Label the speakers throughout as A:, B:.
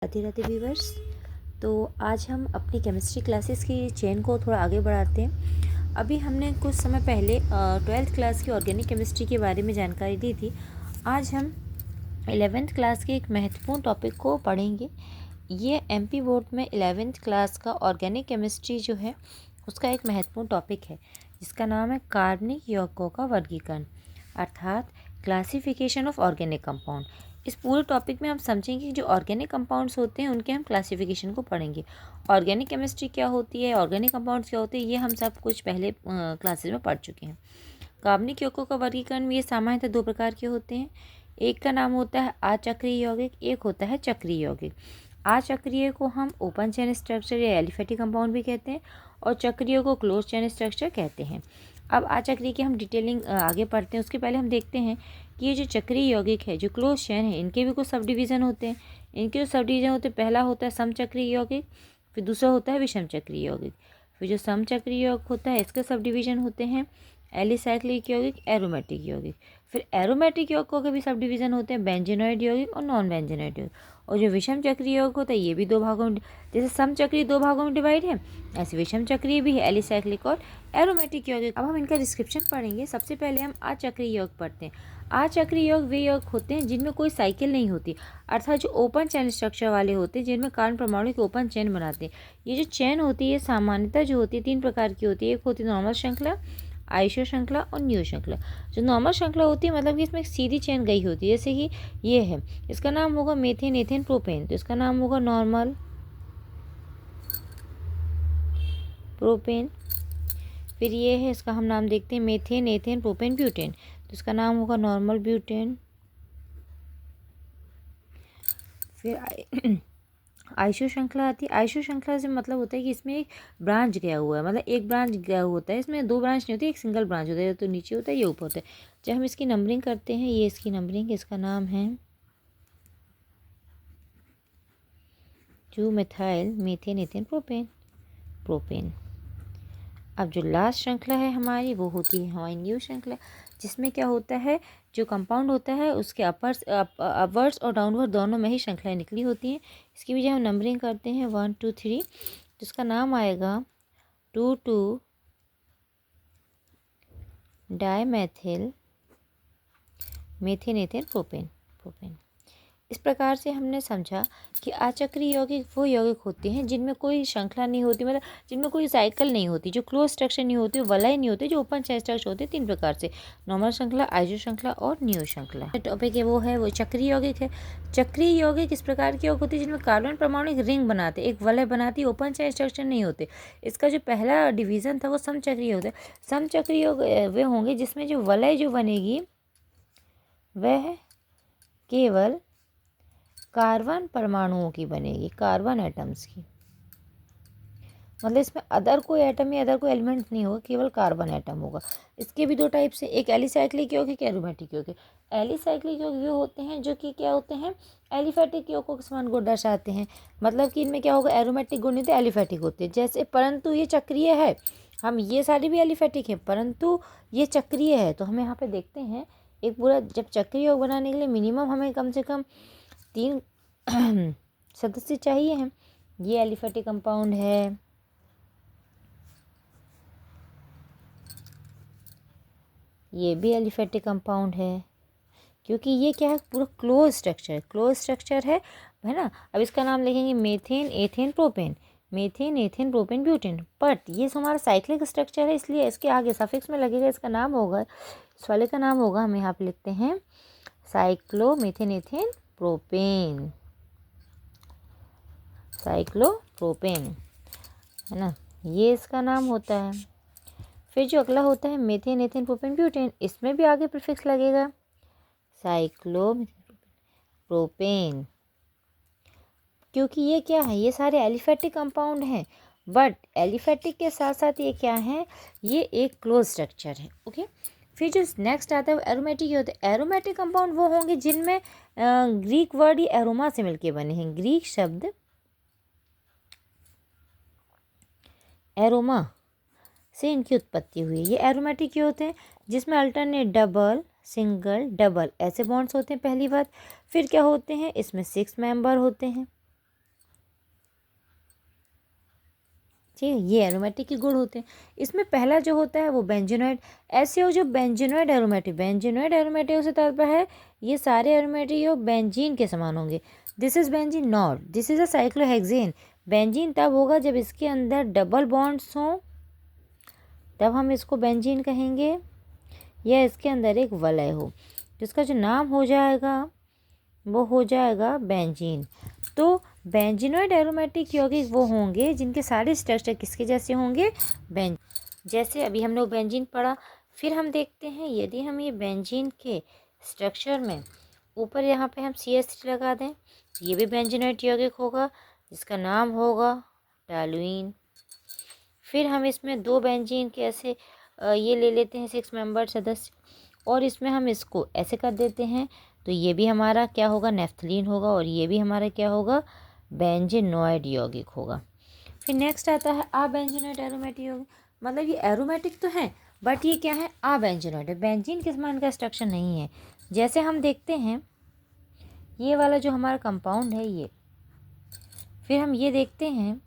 A: Radhe Radhe viewers. तो आज हम अपनी केमिस्ट्री क्लासेस की चेन को थोड़ा आगे बढ़ाते हैं। अभी हमने कुछ समय पहले 12th क्लास की ऑर्गेनिक केमिस्ट्री के बारे में जानकारी दी थी। आज हम 11th क्लास के एक महत्वपूर्ण टॉपिक को पढ़ेंगे। ये एमपी बोर्ड में 11th क्लास का ऑर्गेनिक केमिस्ट्री जो है उसका एक महत्वपूर्ण टॉपिक है, जिसका नाम है कार्बनिक यौगिकों का वर्गीकरण, अर्थात क्लासिफिकेशन ऑफ ऑर्गेनिक कंपाउंड। इस पूरे टॉपिक में हम समझेंगे कि जो ऑर्गेनिक कंपाउंड्स होते हैं उनके हम क्लासिफिकेशन को पढ़ेंगे। ऑर्गेनिक केमिस्ट्री क्या होती है, ऑर्गेनिक कंपाउंड्स क्या होते हैं, ये हम सब कुछ पहले क्लासेस में पढ़ चुके हैं। कार्बनिक यौगिकों का वर्गीकरण में ये सामान्यतः दो प्रकार के होते हैं। एक का नाम होता है अचक्रीय यौगिक, एक होता है चक्रीय यौगिक। अचक्रीय को हम ओपन चेन स्ट्रक्चर या एलिफेटिक कंपाउंड भी कहते हैं और चक्रीय को क्लोज चेन स्ट्रक्चर कहते हैं। अब अचक्रीय की हम डिटेलिंग आगे पढ़ते हैं। उसके पहले हम देखते हैं कि ये जो चक्रीय यौगिक है, जो क्लोज चेन है, इनके भी कुछ सब डिवीज़न होते हैं। इनके जो सब डिवीज़न होते हैं, पहला होता है समचक्रीय यौगिक, फिर दूसरा होता है विषम चक्रीय यौगिक। फिर जो समचक्रीय यौगिक होता है इसके सब डिवीज़न होते हैं एलिसाइक्लिक यौगिक, एरोमेटिक यौगिक। फिर एरोमेटिक यौगिकों के भी सब डिवीज़न होते हैं बेंजेनॉइड यौगिक और नॉन बेंजेनॉइड यौगिक। और जो विषम चक्रीय यौगिक होता है ये भी दो भागों में, जैसे समचक्रीय दो भागों में डिवाइड है, ऐसे विषम चक्रीय भी है, एलिसाइक्लिक और एरोमेटिक यौगिक। अब हम इनका डिस्क्रिप्शन पढ़ेंगे। सबसे पहले हम अचक्रीय यौगिक पढ़ते हैं। अचक्रीय यौगिक वे यौगिक होते हैं जिनमें कोई साइकिल नहीं होती, अर्थात जो ओपन चेन स्ट्रक्चर वाले होते हैं, जिनमें कार्बन परमाणु की ओपन चेन बनाते हैं। ये जो चेन होती है सामान्यतः जो होती है तीन प्रकार की होती है। एक होती है नॉर्मल श्रृंखला, आइसो श्रृंखला और न्यू श्रृंखला। जो नॉर्मल श्रृंखला होती है मतलब कि इसमें एक सीधी चेन गई होती है, जैसे कि ये है, इसका नाम होगा मेथेन एथेन प्रोपेन, तो इसका नाम होगा नॉर्मल प्रोपेन। फिर ये है, इसका हम नाम देखते हैं मेथेन एथेन प्रोपेन ब्यूटेन, तो इसका नाम होगा नॉर्मल ब्यूटेन। फिर आइसो श्रृंखला आती है। आइसो श्रृंखला से मतलब होता है कि इसमें एक ब्रांच गया हुआ है, मतलब एक ब्रांच गया होता है, इसमें दो ब्रांच नहीं होती, एक सिंगल ब्रांच होता है, या तो नीचे होता है या ऊपर होता है। जब हम इसकी नंबरिंग करते हैं, ये इसकी नंबरिंग, इसका नाम है 2 methyl methane ethane propane propane. अब जो लास्ट श्रृंखला है हमारी, वो होती है हमारी न्यू श्रृंखला, जिसमें क्या होता है, जो कंपाउंड होता है उसके अपवर्ड्स और डाउनवर्ड दोनों में ही श्रृंखलाएँ निकली होती हैं। इसकी भी जब हम नंबरिंग करते हैं 1 2 3, जिसका नाम आएगा 2 dimethyl methane ethane propane propane. इस प्रकार से हमने समझा कि अचक्रीय यौगिक वो यौगिक होते हैं जिनमें कोई श्रृंखला नहीं होती, मतलब जिनमें कोई साइकिल नहीं होती, जो क्लोज स्ट्रक्चर नहीं होती, वलय नहीं होते, जो ओपन चेन स्ट्रक्चर होते हैं। तीन प्रकार से, नॉर्मल श्रृंखला, आइसो श्रृंखला और न्यू श्रृंखला। टॉपिक है वो चक्रीय यौगिक है। चक्रीय यौगिक इस प्रकार के यौगिक होते हैं जिनमें कार्बन परमाणु एक रिंग बनाते, एक वलय बनाती, ओपन चेन स्ट्रक्चर नहीं होते। इसका जो पहला डिवीज़न था वो समचक्रीय होता है। समचक्रीय वे होंगे जिसमें जो वलय जो बनेगी वह केवल कार्बन परमाणुओं की बनेगी, कार्बन एटम्स की, मतलब इसमें अदर कोई एटम या अदर कोई एलिमेंट नहीं होगा, केवल कार्बन एटम होगा। इसके भी दो टाइप से, एक एलिसाइक्लिक यौगिक, एरोमेटिक यौगिक। एलिसाइक्लिक यौगिक वो होते हैं जो कि क्या होते हैं, एलिफेटिक यौगिकों के समान गुण दर्शाते हैं, मतलब कि इनमें क्या होगा, एरोमेटिक गुण नहीं होते, एलिफेटिक होते हैं। जैसे परंतु ये चक्रीय है, हम ये सारी भी एलिफेटिक है परंतु ये चक्रीय है। तो हम यहाँ पे देखते हैं एक पूरा, जब चक्रीय यौगिक बनाने के लिए मिनिमम हमें कम से कम 3 सदस्य चाहिए हैं। ये एलिफेटिक कंपाउंड है, ये भी एलिफेटिक कंपाउंड है, क्योंकि ये क्या है, पूरा क्लोज स्ट्रक्चर है ना। अब इसका नाम लिखेंगे methane ethane propane, methane ethane propane butane. But ये हमारा साइक्लिक स्ट्रक्चर है, इसलिए इसके आगे सफिक्स में लगेगा, इसका नाम होगा, इस वाले का नाम होगा, हम यहाँ पे लिखते हैं साइक्लोमेथेन एथेन प्रोपेन, साइक्लोप्रोपेन, है ना, ये इसका नाम होता है। फिर जो अगला होता है मेथेन एथेन प्रोपेन ब्यूटेन, इसमें भी आगे प्रीफिक्स लगेगा साइक्लोप्रोपेन, क्योंकि ये क्या है, ये सारे एलिफेटिक कंपाउंड हैं, बट एलिफेटिक के साथ साथ ये क्या है, ये एक क्लोज स्ट्रक्चर है। ओके। फिर जो नेक्स्ट आता है वो एरोमेटिक होता है। एरोमेटिक कंपाउंड वो होंगे जिनमें ग्रीक वर्ड ही एरोमा से मिलके बने हैं, ग्रीक शब्द एरोमा से इनकी उत्पत्ति हुई है। ये एरोमेटिक ये होते हैं जिसमें अल्टरनेट डबल, सिंगल, डबल ऐसे बॉन्ड्स होते हैं, पहली बात। फिर क्या होते हैं, इसमें 6 मेंबर होते हैं, ठीक है, ये एरोमेटिक के गुण होते हैं। इसमें पहला जो होता है वो बेंजोनॉइड। ऐसे हो जो बेंजोनॉइड एरोमेटिक से तात्पर्य है ये सारे एरोमेटिक योग बेंजीन के समान होंगे। This is benzene not, this is a cyclohexane. Benzene तब होगा जब इसके अंदर डबल बॉन्ड्स हों, तब हम इसको बेंजीन कहेंगे, या इसके अंदर एक वलय हो, जिसका जो नाम हो जाएगा वो हो जाएगा बेंजीन। तो बेंजीनॉइड एरोमेटिक यौगिक वो होंगे जिनके सारे स्ट्रक्चर किसके जैसे होंगे, जैसे अभी हम लोग बेंजीन पढ़ा। फिर हम देखते हैं यदि हम ये बेंजीन के स्ट्रक्चर में ऊपर यहाँ पे हम CH3 लगा दें, ये भी बेंजीनॉइड यौगिक होगा जिसका नाम होगा टॉलुइन। फिर हम इसमें 2 बेंजीन के ऐसे ये ले लेते हैं 6 मेंबर सदस्य, और इसमें हम इसको ऐसे कर देते हैं, तो ये भी हमारा क्या होगा, नेफ्थलीन होगा, और ये भी हमारा क्या होगा, बेंजीनॉइड यौगिक होगा। फिर नेक्स्ट आता है अबेंजीनॉइड एरोमेटिक यौगिक। मतलब ये एरोमेटिक तो है बट ये क्या है, अबेंजीनॉइड है, बेंजीन के समान का स्ट्रक्चर नहीं है। जैसे हम देखते हैं ये वाला जो हमारा कंपाउंड है ये, फिर हम ये देखते हैं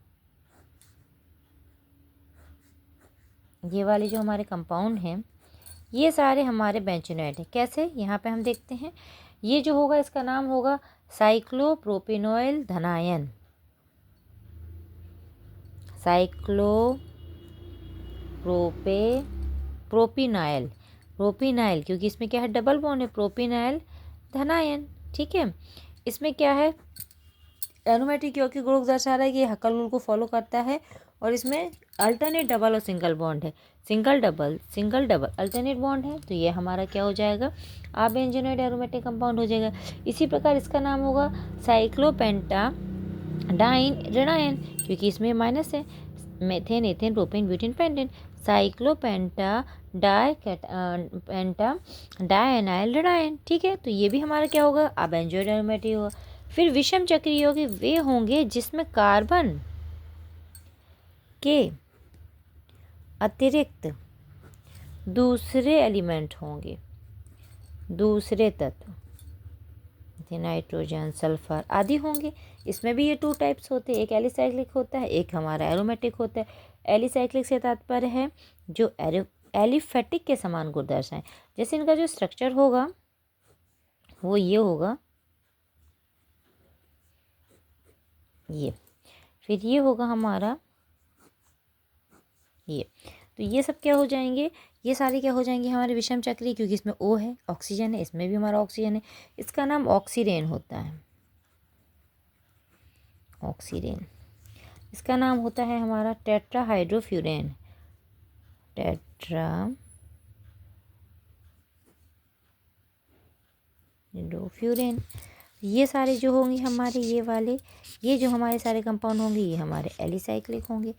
A: ये वाले जो हमारे कंपाउंड हैं ये सारे हमारे बेंजीनॉइड हैं। कैसे, यहाँ पे हम देखते हैं ये जो होगा इसका नाम होगा साइक्लोप्रोपेनॉइल धनायन, प्रोपिनाइल, क्योंकि इसमें क्या है, डबल बॉन्ड है, प्रोपिनाइल धनायन। ठीक है, इसमें क्या है, एरोमेटिक यौगिक गुण दर्शा रहा है कि ये हक्कल रूल को फॉलो करता है, और इसमें अल्टरनेट डबल और सिंगल बॉन्ड है, सिंगल डबल अल्टरनेट बॉन्ड है, तो ये हमारा क्या हो जाएगा, अबेंजीनॉइड एरोमेटिक कंपाउंड हो जाएगा। इसी प्रकार इसका नाम होगा साइक्लोपेंटाडाइन रेनायन, क्योंकि इसमें माइनस है, methane ethane propane butane pentane, डायनाइल रेनायन। ठीक है, तो ये भी हमारा क्या होगा, अबेंजीनॉइड एरोमेटिक होगा। फिर विषम चक्रीय यौगिक वे होंगे जिसमें कार्बन के अतिरिक्त दूसरे एलिमेंट होंगे, दूसरे तत्व, नाइट्रोजन सल्फर आदि होंगे। इसमें भी ये 2 टाइप्स होते हैं, एक एलिसाइक्लिक होता है, एक हमारा एरोमेटिक होता है। एलिसाइक्लिक से तात्पर्य है जो एलिफेटिक के समान गुण दर्शाएं। जैसे इनका जो स्ट्रक्चर होगा वो ये होगा, ये, फिर ये होगा हमारा ये, तो ये सब क्या हो जाएंगे, ये सारे क्या हो जाएंगे हमारे विषम चक्रीय, क्योंकि इसमें O है, ऑक्सीजन है, इसमें भी हमारा ऑक्सीजन है, इसका नाम ऑक्सीरेन होता है, ऑक्सीरेन। इसका नाम होता है हमारा टेट्राहाइड्रोफ्यूरेन, टेट्राहाइड्रोफ्यूरेन। ये सारे जो होंगे हमारे ये वाले, ये जो हमारे सारे कंपाउंड होंगे ये हमारे एलिसाइक्लिक होंगे।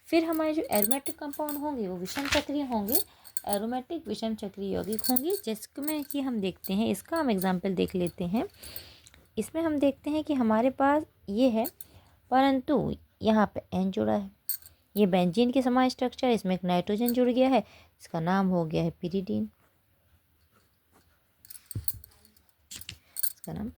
A: फिर हमारे जो एरोमेटिक कंपाउंड होंगे वो विषम चक्रीय होंगे, एरोमेटिक विषम चक्रीय यौगिक होंगे, जिसमें कि हम देखते हैं, इसका हम एग्जाम्पल देख लेते हैं। इसमें हम देखते हैं कि हमारे पास ये है, परंतु यहाँ पे N जुड़ा है, ये बेंजीन के समान स्ट्रक्चर, इसमें एक नाइट्रोजन जुड़ गया है, इसका नाम हो गया है पिरिडीन, इसका नाम